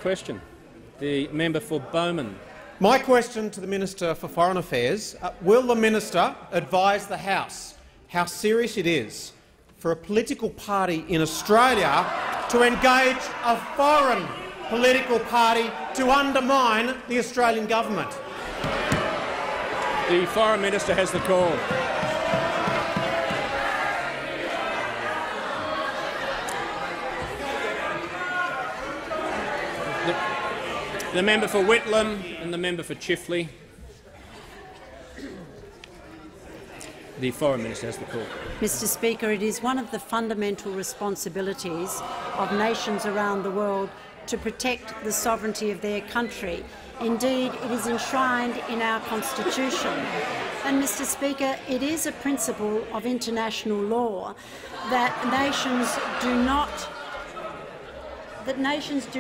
question. The member for Bowman. My question to the Minister for Foreign Affairs, will the minister advise the House how serious it is for a political party in Australia to engage a foreign political party to undermine the Australian government? The Foreign Minister has the call. The member for Whitlam and the member for Chifley. The Foreign Minister has the call. Mr Speaker, it is one of the fundamental responsibilities of nations around the world to protect the sovereignty of their country. Indeed, it is enshrined in our Constitution. And, Mr Speaker, it is a principle of international law that nations do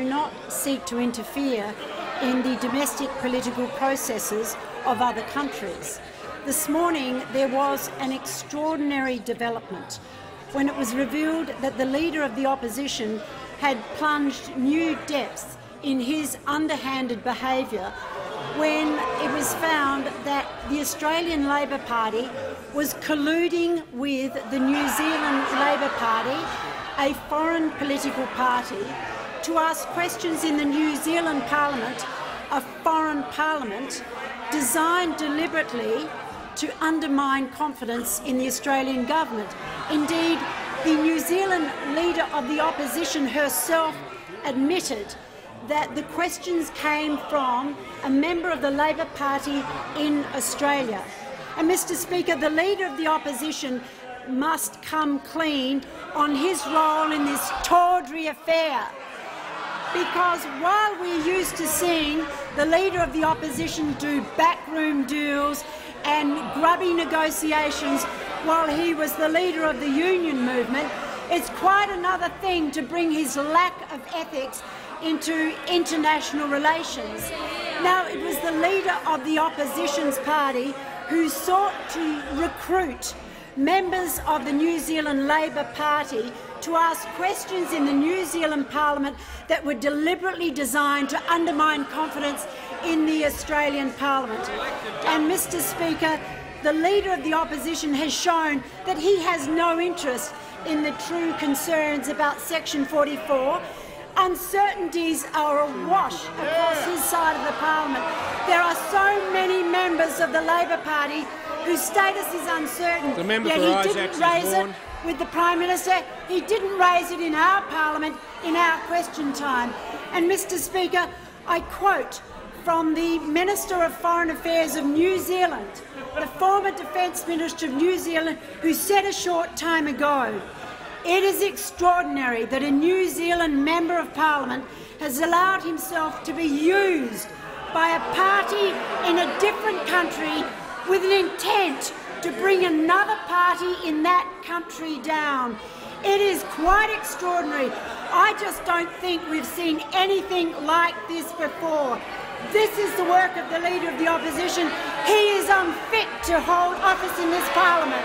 not seek to interfere in the domestic political processes of other countries. This morning there was an extraordinary development when it was revealed that the Leader of the Opposition had plunged new depths in his underhanded behaviour when it was found that the Australian Labor Party was colluding with the New Zealand Labor Party, a foreign political party, to ask questions in the New Zealand Parliament, a foreign parliament, designed deliberately to undermine confidence in the Australian government. Indeed, the New Zealand Leader of the Opposition herself admitted that the questions came from a member of the Labor Party in Australia. And, Mr Speaker, the Leader of the Opposition must come clean on his role in this tawdry affair. Because while we're used to seeing the Leader of the Opposition do backroom deals and grubby negotiations while he was the leader of the union movement, it's quite another thing to bring his lack of ethics into international relations. Now, it was the Leader of the Opposition's party who sought to recruit members of the New Zealand Labor Party to ask questions in the New Zealand Parliament that were deliberately designed to undermine confidence in the Australian Parliament. And, Mr Speaker, the Leader of the Opposition has shown that he has no interest in the true concerns about Section 44. Uncertainties are awash across his side of the Parliament. There are so many members of the Labor Party whose status is uncertain, yet he didn't raise it with the Prime Minister. He didn't raise it in our Parliament in our question time. And, Mr Speaker, I quote from the Minister of Foreign Affairs of New Zealand, the former Defence Minister of New Zealand, who said a short time ago, "It is extraordinary that a New Zealand Member of Parliament has allowed himself to be used by a party in a different country with an intent to bring another party in that country down. It is quite extraordinary. I just don't think we've seen anything like this before. This is the work of the Leader of the Opposition. He is unfit to hold office in this Parliament."